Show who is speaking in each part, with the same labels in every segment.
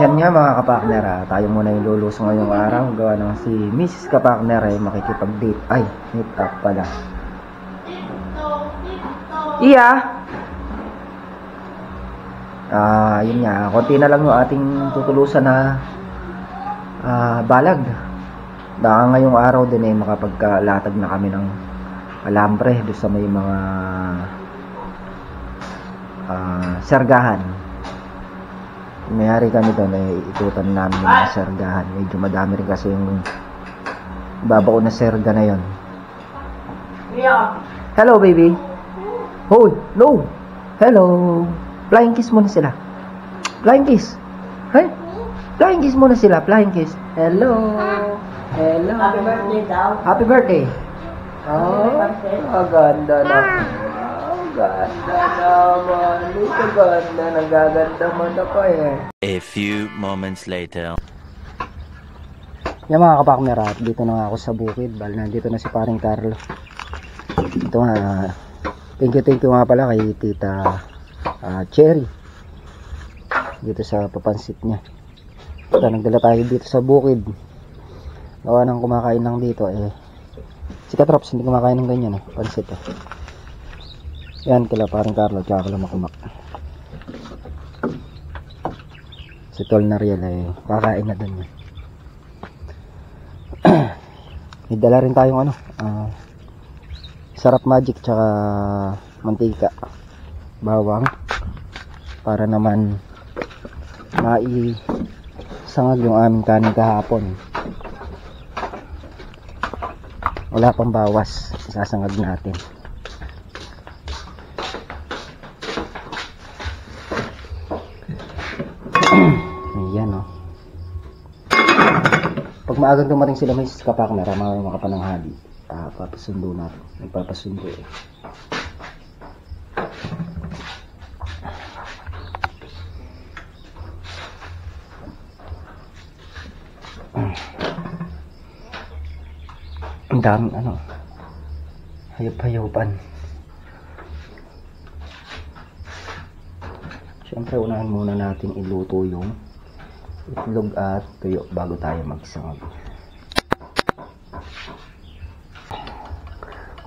Speaker 1: Yan nga mga kapakner, tayo muna yung lulusong ngayong araw. Gawa ng si Mrs. Kapakner ay makikipag-date. Ay, meet up pala. Iya! Yun nga, konti na lang yung ating tutulusan na balag. Baka ngayong araw din ay makapagkalatag na kami ng alambre doon sa may mga sergahan. Mayari kami doon ay ikutan namin yung mga sergahan. Medyo madami rin kasi yung babao na serga na yon. Hello baby. Hoy, no. Hello. Flying kiss muna sila. Flying kiss. Hey? Flying kiss muna sila. Flying kiss. Hello. Hello.
Speaker 2: Happy birthday daw.
Speaker 1: Happy birthday. Oh, ganda na. Ganda naman. Ito ganda. Nagaganda man ako eh.
Speaker 3: A few moments later.
Speaker 1: Yung mga kapakmera, dito na nga ako sa bukid. Bali, nandito na si paring Carlo. Ito nga. Thank you nga pala kay Tita Cherry. Dito sa papansit niya. Ito, nagdala tayo dito sa bukid. Gawa nang kumakain lang dito eh. Si Katrops hindi kumakain ng ganyan eh. Pansit eh. Yan kila parang Carlo tsaka kila Makumak. Si Tol Nariel ay kakain na dun yan. May dala rin tayong ano Sarap Magic tsaka mantika, bawang, para naman maisangag yung aming kanin kahapon. Wala pang bawas, isasangag natin. Ayan o. Pag maagang dumating sila may kapak na ramay makapananghali, papasundo natin. Nagpapasundo eh. Ang daming ano, hayop-hayopan. Siyempre unahan muna natin iluto yung itlog at tuyo bago tayo magsangag.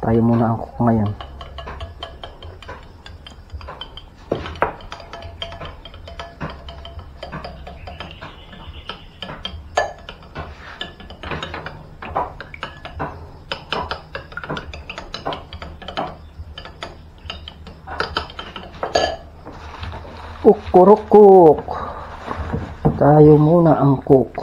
Speaker 1: Tayo muna ang cook ngayon. Cook. Tayo muna ang cook.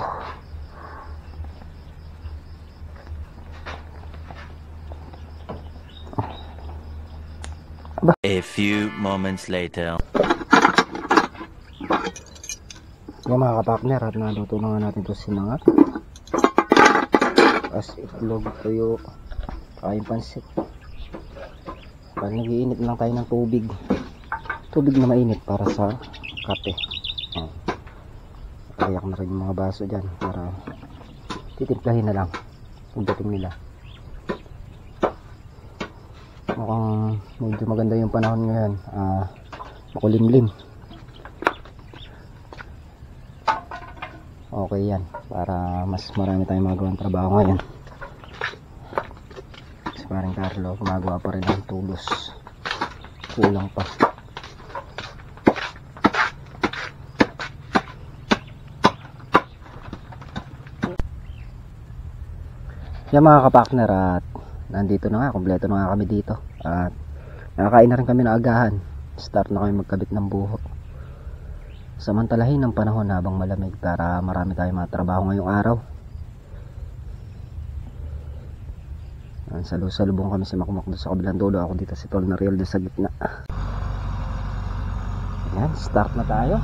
Speaker 3: A few moments later.
Speaker 1: Yung mga kapakner, at naluto na nga natin ito sinangag. As itlog, tuyo, kayong pansit. Pag nag-iinit lang tayo ng tubig. Tubig na mainit para sa kape. Kayak na rin yung mga baso dyan para titimplahin na lang pagdating nila. Mukhang medyo maganda yung panahon ngayon. Makulimlim. Okay yan. Para mas marami tayong magawang trabaho ngayon. Si paring Carlo gumagawa pa rin ng tulos. Kulang pa. Yan mga kapakner, at nandito na nga, kompleto na nga kami dito. At nakakain na rin kami ng agahan. Start na kami magkabit ng buho. Samantalahin ang panahon habang malamig para marami tayong mga trabaho ngayong araw. Salusalubong kami si Makumak doon sa kabilang dulo. Ako dito si Tol Nariel doon sa gitna. Yan, start na tayo.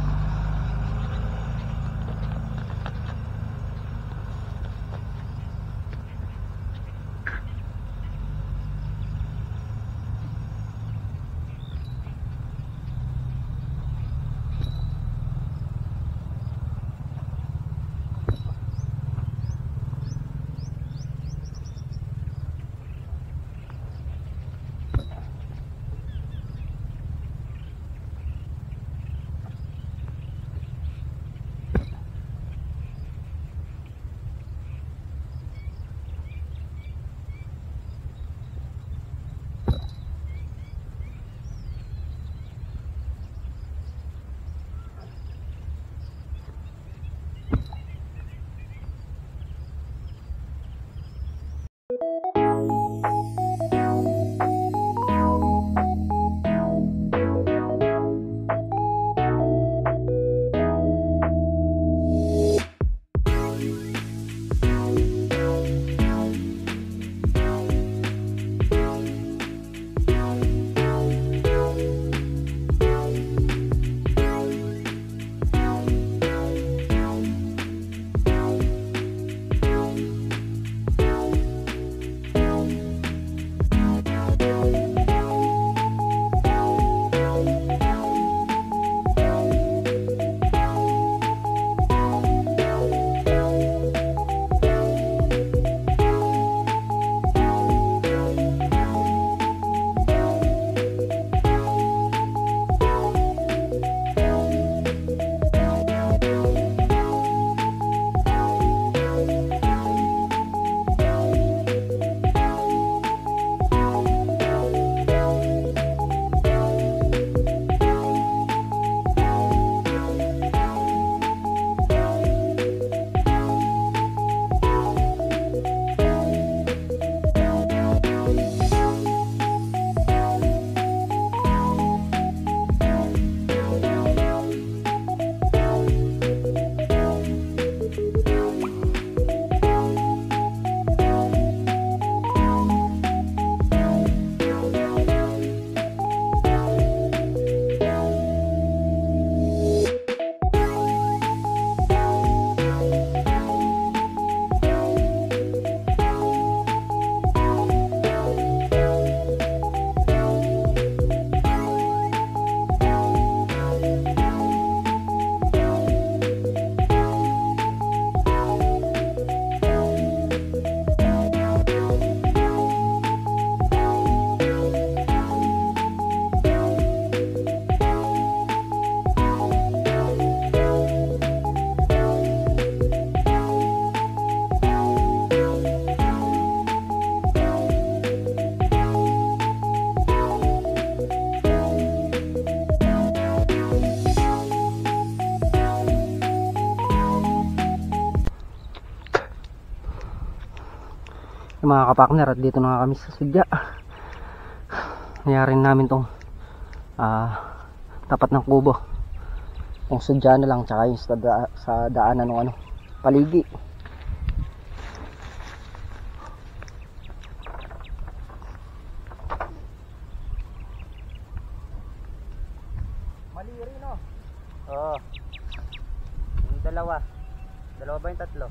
Speaker 1: Yung mga kapakner, at dito na nga kami sa Sudya. Nangyari namin tong tapat ng kubo. Yung Sudya na lang, tsaka yung sa daanan ng paligi. Maliri, no? Oo. Yung dalawa ba yung tatlo?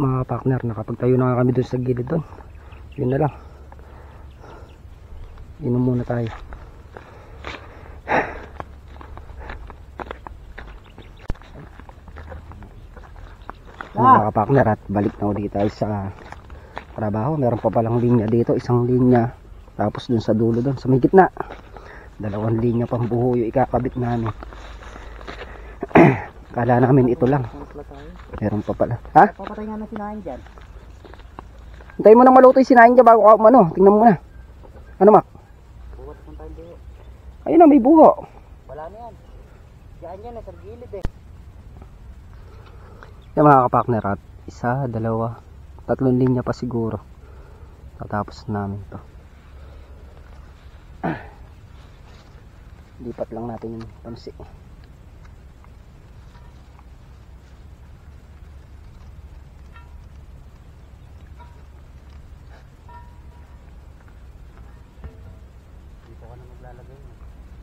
Speaker 1: Mga partner, nakapagtayo na kami doon sa gilid doon. Yun na lang, inom muna tayo. Mga partner, at balik na ulit tayo sa trabaho. Meron pa palang linya dito, isang linya, tapos doon sa dulo doon sa may gitna, 2 linya pang buho yung ikakabit namin. Kala namin ito lang, meron pa pala. Ha?
Speaker 2: Papatay nga na sinahin dyan.
Speaker 1: Hintayin mo na maluto yung sinahin dyan bago ka tingnan mo na. Ano, Mak?
Speaker 2: Buhat kung tayong buho.
Speaker 1: Ayun na, may buho.
Speaker 2: Wala na yan. Diyan yan, nasa gilid eh.
Speaker 1: Yung mga kapakner, at 1, 2, 3 linya pa siguro. Tatapos namin to. Lipat lang natin yung tamsi.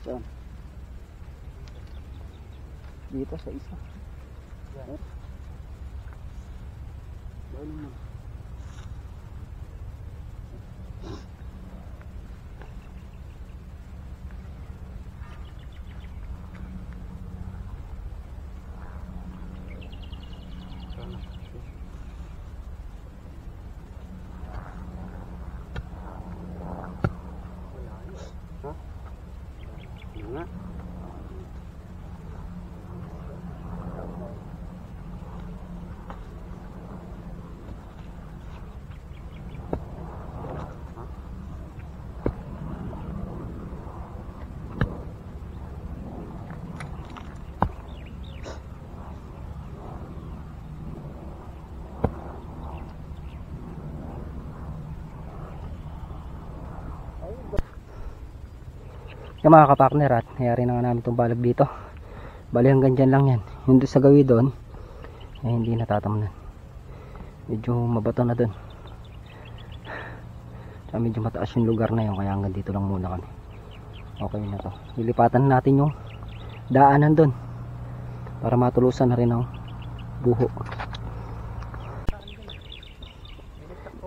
Speaker 1: Saan? Dito sa isa. Yan. Doon naman. Nga. Yung mga kapartner, at nangyari na nga namin itong balag dito. Bali hanggang dyan lang yan. Yung doon sa gawi doon eh, hindi natatamnan. Medyo mabato na doon. Tsaka medyo mataas yung lugar na yun, kaya hanggang dito lang muna kami. Okay na to. Ilipatan natin yung daanan doon para matulusan na rin ang buho.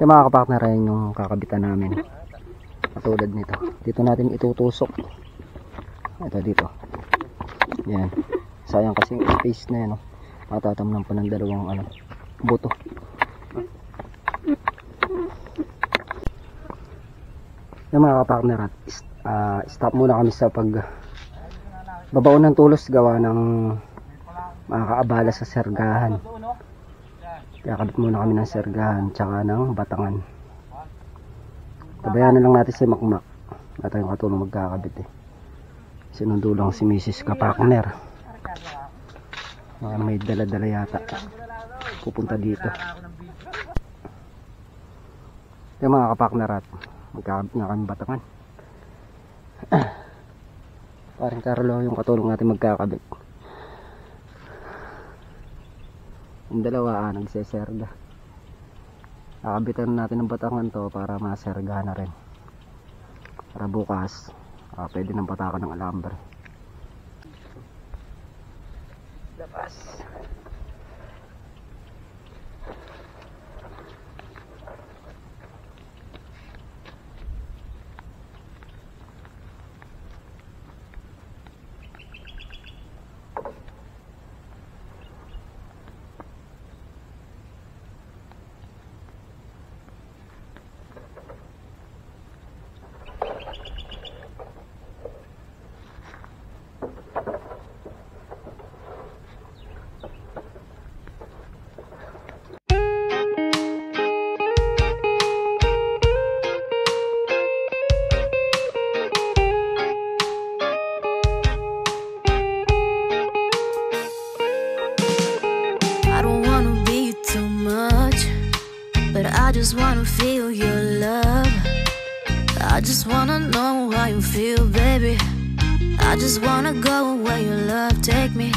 Speaker 1: Yung mga kapartner, ayun yung kakabitan namin. Katulad nito. Dito natin itutusok. Ito dito. Yan. Sayang kasi yung space na yan. Matatamnan pa ng dalawang buto. Yung mga kapartner, stop muna kami sa babaon ng tulos gawa ng makakaabala sa sergahan. Kaya kabit muna kami ng sergahan tsaka ng batangan. Tabayanan lang natin si Makmak. Wala tayong katulong magkakabit eh. Sinundo lang si Mrs. Kapartner. May dala-dala yata. Pupunta dito. Yung mga kapartner, at magkakabit nga kami batangan. Parang Carlo yung katulong natin magkakabit. Yung dalawa nagseserga. Kakabitan natin ng batangan to para maserga na rin. Para bukas pwede nang patakan ng alambre. Labas.
Speaker 4: I just wanna feel your love. I just wanna know how you feel, baby. I just wanna go where your love take me.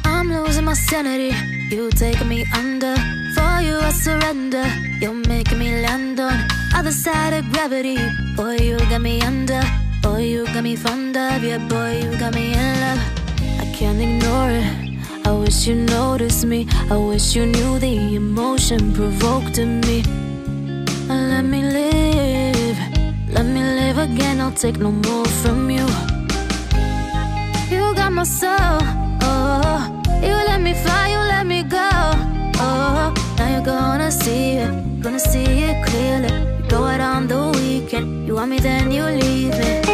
Speaker 4: I'm losing my sanity, you taking me under. For you I surrender, you're making me land on other side of gravity. Boy, you got me under. Boy, you got me fond of. Yeah, boy, you got me in love. I can't ignore it. I wish you noticed me. I wish you knew the emotion provoked in me. Let me live again. I'll take no more from you. You got my soul. Oh, you let me fly, you let me go. Oh, now you're gonna see it clearly. You go out on the weekend. You want me, then you leave me.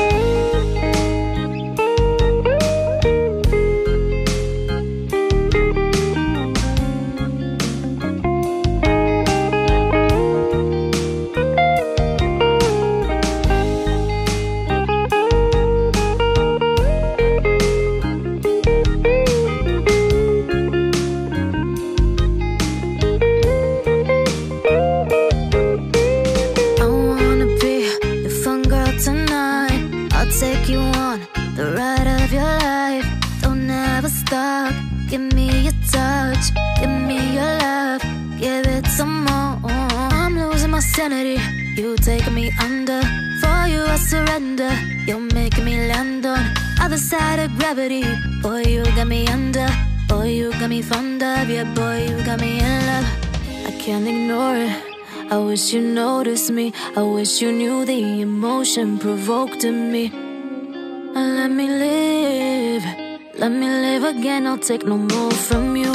Speaker 4: Take you on the ride of your life. Don't ever stop. Give me your touch, give me your love, give it some more. I'm losing my sanity, you taking me under. For you I surrender, you're making me land on other side of gravity. Boy, you got me under. Boy, you got me fond of. Yeah, boy, you got me in love. I can't ignore it. I wish you noticed me. I wish you knew the emotion provoked in me. Let me live again. I'll take no more from you.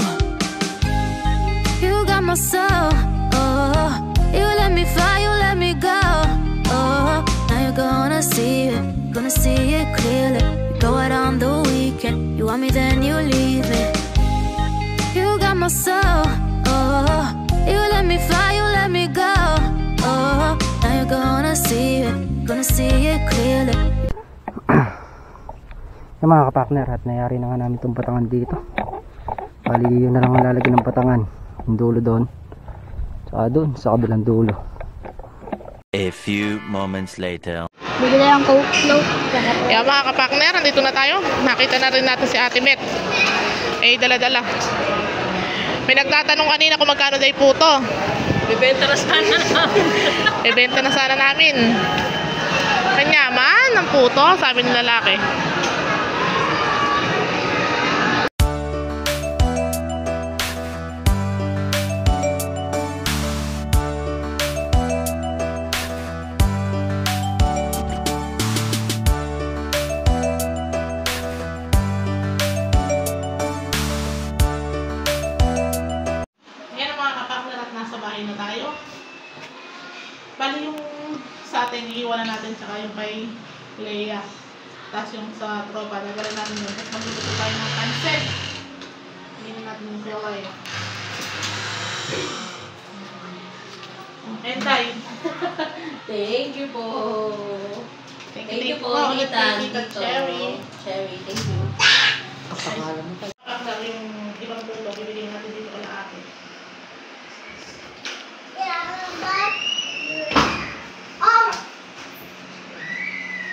Speaker 4: You got my soul. Oh, you let me fly, you let me go. Oh, now you're gonna see it clearly. You go out on the weekend. You want me, then you leave me. You got my soul. Oh, you let me fly, you let me go. Oh, now you're gonna see it clearly.
Speaker 1: Yung mga kapartner, at nayari na nga namin itong batangan dito. Bali yun na lang ang lalagyan ng batangan. Yung dulo doon, saka doon sa kabilang dulo.
Speaker 3: A few moments later.
Speaker 5: Bigla yung coke float.
Speaker 6: Kaya mga kapakner, nandito na tayo. Nakita na rin natin si Ate Met. Dala-dala. May nagtatanong kanina kung magkano daw puto. Bebenta na sana namin. Bebenta na sana namin. Kanyaman ng puto, sabi ng lalaki. Na tayo. Bali yung sa atin, iiwanan natin tsaka yung kay Leia. Tapos yung sa tropa, nagalan natin yun. Tapos magluluto tayo ng pansit. Hindi natin yung kaway. Enday.
Speaker 7: Thank you po.
Speaker 6: Thank you po, Tita Cherry.
Speaker 7: Cherry, thank you.
Speaker 6: Kapag yung ibang puto, bibigyan natin dito kay ate.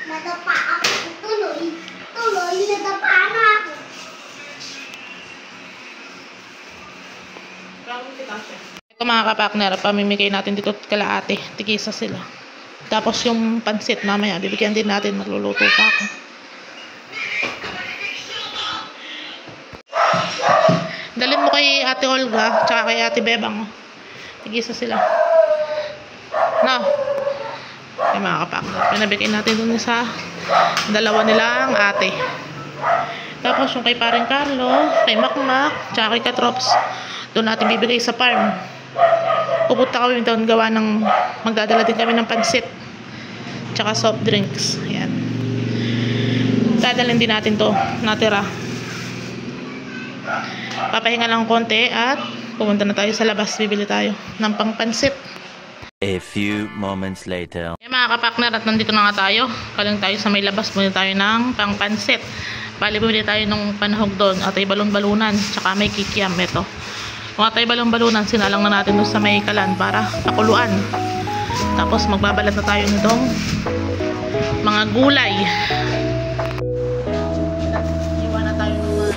Speaker 5: Nadapa ako. Tuloy, nadapa na ako.
Speaker 6: Ito mga kapakner, pamimigay natin dito kala ate. Tigisa sila. Tapos yung pansit mamaya, bibigyan din natin, magluluto pa ako. Dalhin mo kay ate Olga, tsaka kay ate Bebang. Tigisa sila. No. Yung mga kapakner, pinabigay natin dun sa dalawa nilang ate. Tapos yung kay paring Carlo, kay Makmak, tsaka kay Katrops, doon natin bibigay sa farm. Pupunta kami doon gawa ng, magdadala din kami ng pansit tsaka soft drinks. Ayan. Dadalhin din natin to natira. Papahinga lang konti at pumunta na tayo sa labas, bibili tayo ng pangpansit.
Speaker 3: A few moments later.
Speaker 6: Mga kapakner, at nandito na nga tayo. Kaling tayo sa may labas, bumili tayo ng pangpansit. Bali, bumili tayo ng panahog doon. At ay balon-balunan, tsaka may kikiam. Ito. Kung at ay balon-balunan, sinalang na natin doon sa may kalan para pakuluan. Tapos magbabalat na tayo nitong mga gulay. Iwan na tayo ng mga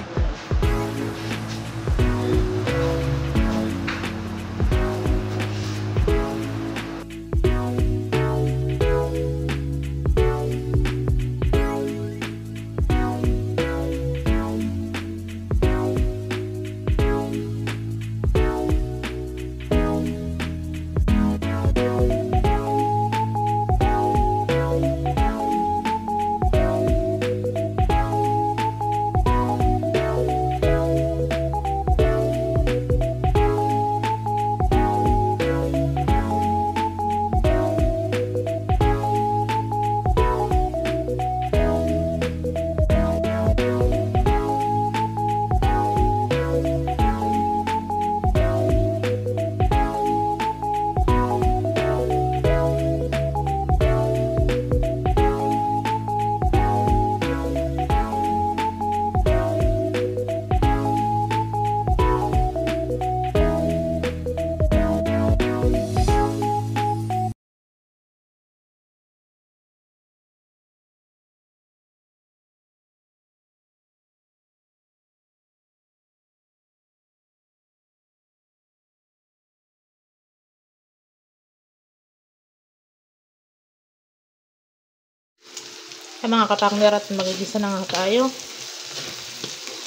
Speaker 6: mga kapakner, at magigisa na nga tayo.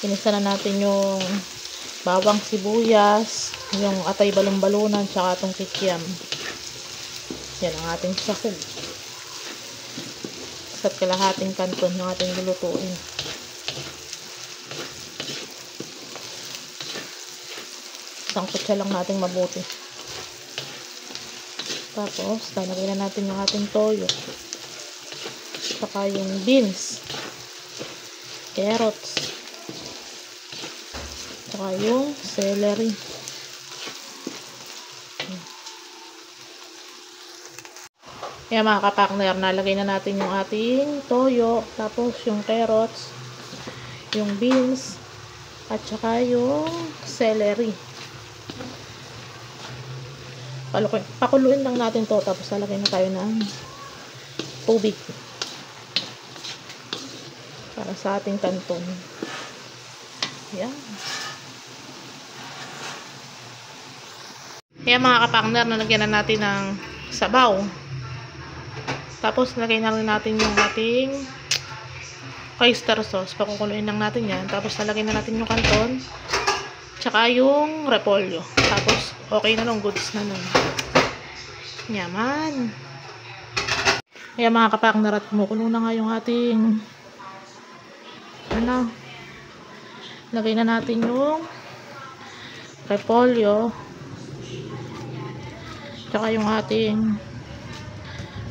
Speaker 6: Pinisa na natin yung bawang sibuyas, yung atay balon-balunan, tsaka itong kikiam. Yan ang ating sahog. At kalahating kanton ng ating lulutuin. Isang kutsa lang natin mabuti. Tapos, lalagay na natin yung ating toyo. Saka yung beans, carrots, saka yung celery. Kaya mga kapakner, nalagay na natin yung ating toyo, tapos yung carrots, yung beans, at saka yung celery. Pakuluin lang natin to, tapos lalagay na tayo ng tubig. para sa ating kanton. Yan. Kaya mga kapakner, nalagyan na natin ng sabaw. Tapos lagay na rin natin yung ating oyster sauce. Pakukuluin lang natin yan. Tapos lalagay na natin yung kanton. Tsaka yung repolyo. Tapos okay na nung, goods na nun. Yaman. Kaya mga kapakner, at kumukulo na nga yung ating lagay na natin yung repolyo. Tsaka yung ating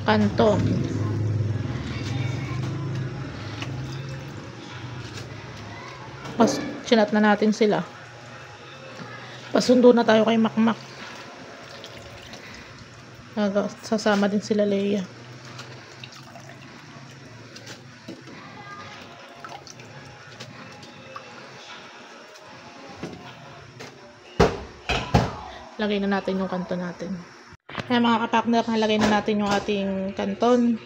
Speaker 6: kanton. Pas chinat na natin sila. Pasundo na tayo kay Makmak. Sasama din sila Leia. Lagay na natin yung kanton natin. Kaya mga kapakner, nalagay na natin yung ating kanton.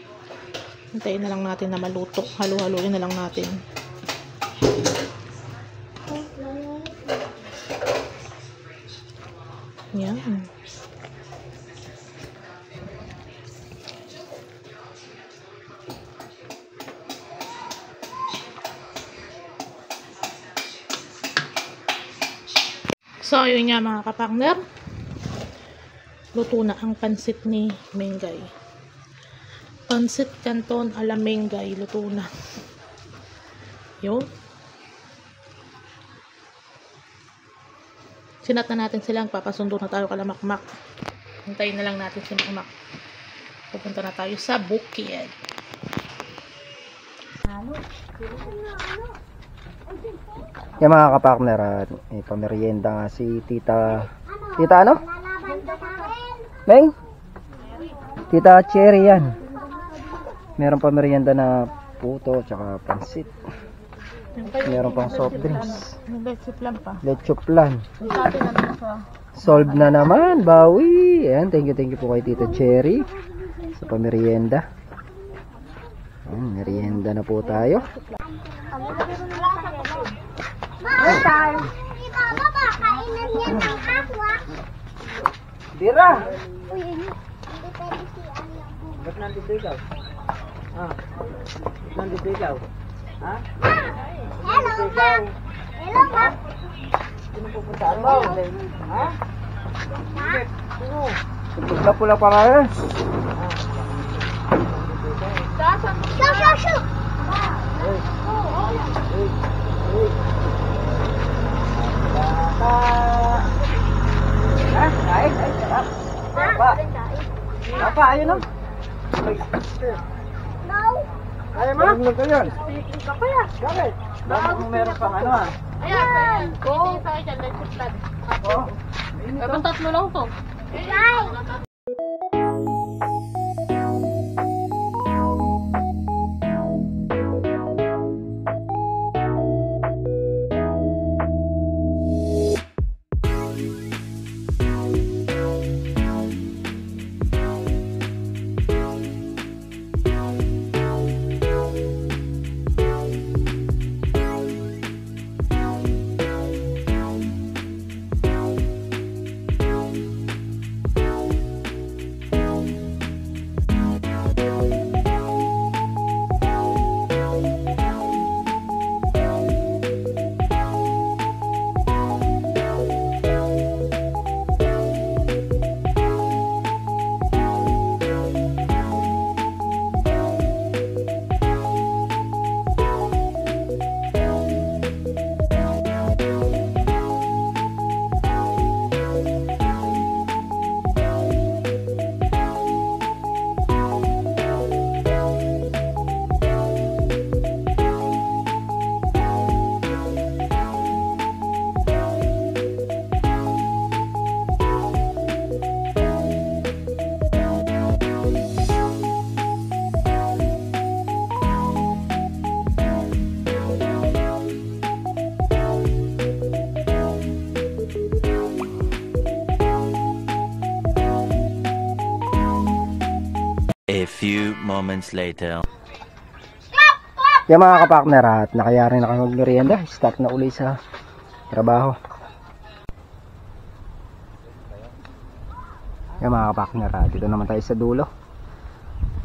Speaker 6: Hintayin na lang natin na maluto. Halu-haluin na lang natin. Yan. So, yun nga mga kapakner. Luto na ang pansit ni Mengay. Pansit canton ala Mengay. Luto na. Yun. Sinat na natin silang. Papasundo na tayo kala Makmak. Hintayin na lang natin si Makmak. Pupunta na tayo sa bukid.
Speaker 1: Yung mga kapakner, pamerienda nga si Tita ano? Meng? Tita Cherry yan. Meron pa merienda na puto tsaka pansit. Meron pang soft drinks. Leche plan. Solve na naman, bawi. Ayan, thank you po kay Tita Cherry sa pamerienda. Merienda na po tayo.
Speaker 5: Baba, kainan niya ng aswa.
Speaker 1: Dira!
Speaker 5: Uy, hindi pwede si ano.
Speaker 2: Ba't nandito ikaw? Ba't nandito ikaw? Ha?
Speaker 5: Hello, ma. Hello, ma.
Speaker 2: Sino pupuntaan mo? Ha? Sino?
Speaker 1: Pula-pula pa ngayon.
Speaker 5: Shoo.
Speaker 2: Ay, sarap. Papa, ayun o.
Speaker 5: No.
Speaker 2: Ay, ma? Ano ka yun? Bakit? Bakit kung meron pang ano ah?
Speaker 6: Ayan. Oo. Sa akin, leche plan.
Speaker 2: Oo.
Speaker 6: Pero tatlo lang to.
Speaker 3: A few moments later.
Speaker 5: Stop!
Speaker 1: Yung mga kapartner at nakayari na kami mag-merienda. Start na uli sa trabaho. Yung mga kapartner at dito naman tayo sa dulo.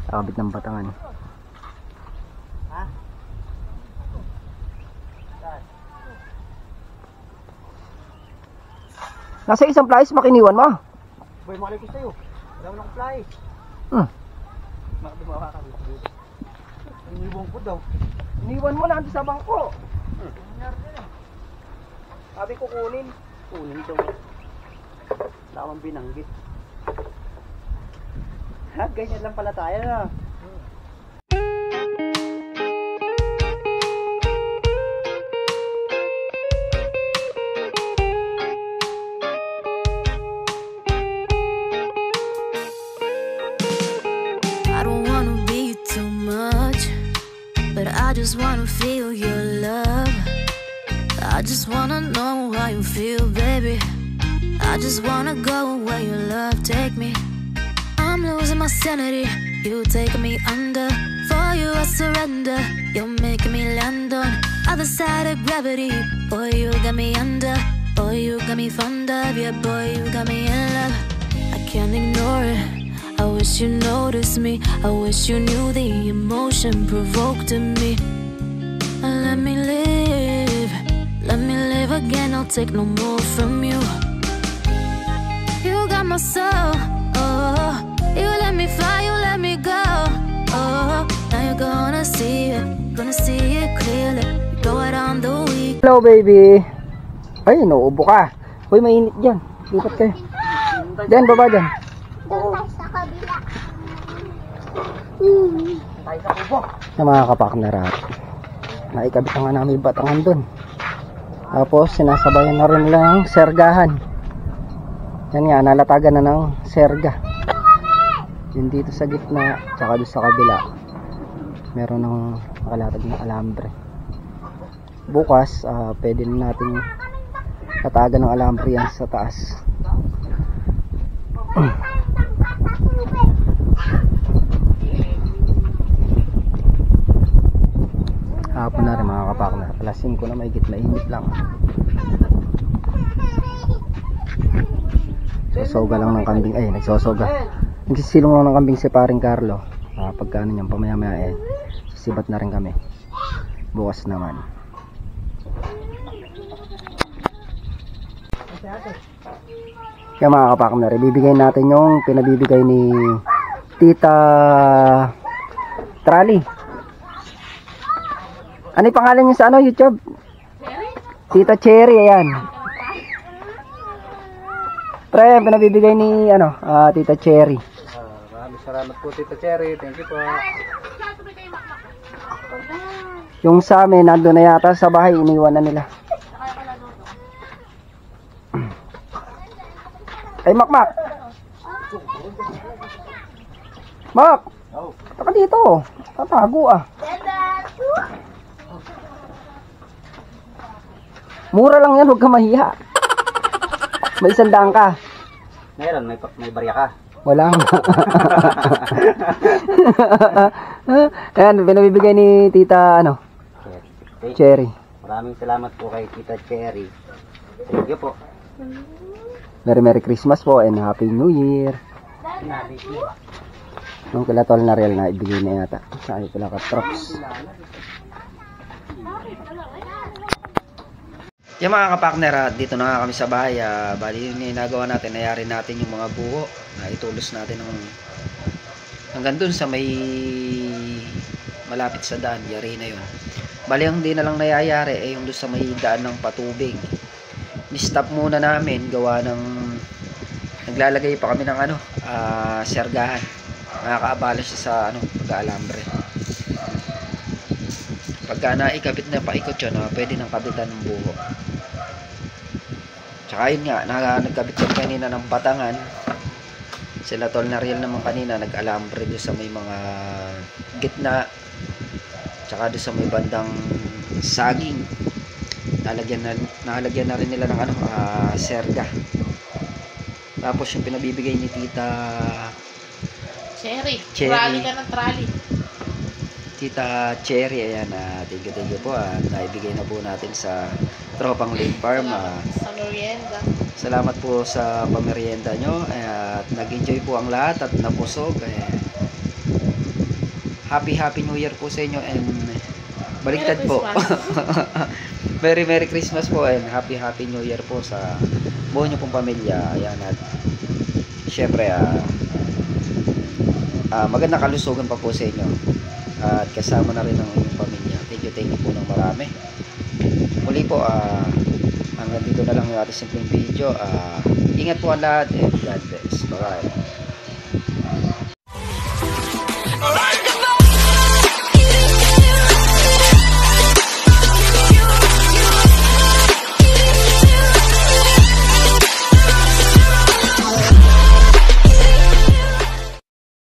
Speaker 1: Sa kabit ng Batangan. Nasa isang flies, makiniwan mo.
Speaker 2: Boy, makalipis tayo. Wala mo lang fly. Dumawa ka dito. Iniwan ko daw.
Speaker 1: Iniwan mo na sa bangko. Sabi ko kunin.
Speaker 2: Kunin daw. Lamang binanggit. Ha, ganyan lang pala tayo na.
Speaker 4: I don't wanna be too much, but I just wanna feel your love. I just wanna know how you feel, baby. I just wanna go where your love take me. I'm losing my sanity, you taking me under. For you I surrender, you're making me land on other side of gravity. Boy, you got me under. Boy, you got me fond of. Yeah, boy, you got me in love. I can't ignore it. I wish you noticed me. I wish you knew the emotion provoked in me. Let me live again. I'll take no more from you. You got my soul. Oh, you let me fly, you let me go. Oh, now you're gonna see it clearly. Go out on the week.
Speaker 1: Hello baby. Ay, nauubo ka. Uy, mainit dyan. Lipat kayo. Diyan, baba dyan.
Speaker 5: Doon tayo sa kabila.
Speaker 2: Tayo sa kubo.
Speaker 1: Yung mga kapartner at naikabit na nga namin yung Batangan dun. Tapos sinasabayan na rin lang sergahan. Yan nga, nalatagan na ng serga. Yun dito sa gitna, tsaka doon sa kabila meron ng nakalatag na alambre. Bukas pwede na natin tatagan ng alambre yan sa taas. Hapon na rin mga kapartner, alas 5 na mahigit, mainit lang. Sosoga lang ng kambing, ay nagsosoga. Nagsisilong lang ng kambing si paring Carlo. Pagka ano nyan, pamaya-maya sisibat na rin kami. Bukas naman. Kaya mga kapartner, ibibigay natin yung pinabibigay ni Tita Trally. Ano yung pangalan niyo sa YouTube? Tita Cherry, ayan. Pre, pinabibigay ni Tita Cherry.
Speaker 2: Maraming salamat po, Tita Cherry. Thank you po.
Speaker 1: Yung sa amin, nandun na yata sa bahay, iniwan na nila. Ay, Mak! Mak! Taka dito. Tatago ah. Mura lang yan, huwag ka mahiya. May 100 ka.
Speaker 2: Meron, may barya ka.
Speaker 1: Wala nga. Ayan, pinabibigay ni Tita Cherry.
Speaker 2: Maraming salamat po kay Tita Cherry. Thank you po.
Speaker 1: Merry Christmas po and Happy New Year. Nung kila Tol na real na ibigay na yata sa akin pala ka-trops. Yung mga kapartner, dito na nga kami sa bahay. Bali yung ginagawa natin, nayari natin yung mga buho na itulos natin hanggang dun sa may malapit sa daan, yari na yun. Bali ang di na lang nayayari yung dun sa may daan ng patubig. Ni-stop muna namin, gawa ng naglalagay pa kami ng sergahan. Nakakaabala siya sa pag-aalambre. Pagka naikabit na paikot yun, pwede nang kabitan ng buho. Tsaka yun nga, nagkabit yun kanina ng Batangan. Sila Tol na real naman kanina, nag-alambre doon sa may mga gitna. Tsaka doon sa may bandang saging. Nalagyan na rin nila ng serga. Tapos yung pinabibigay ni Tita
Speaker 6: Cherry.
Speaker 1: Cherry.
Speaker 6: Trally ka ng trally.
Speaker 1: Tita Cherry. Ayan, thank you po. Naibigay na po natin sa Tropang Lake Farm.
Speaker 6: Sa merienda.
Speaker 1: Salamat po sa pamerienda nyo. At nag-enjoy po ang lahat at napusog. Happy New Year po sa inyo, and baliktad po. Merry Christmas po, and Happy New Year po sa buo nyo pong pamilya. Ayan, at syempre magandang kalusugan pa po sa inyo, at kasama na rin ang inyong pamilya. Thank you po ng marami. Muli po, hanggang dito na lang yung ating simpleng video. Ingat po ang lahat, and God bless. Bye.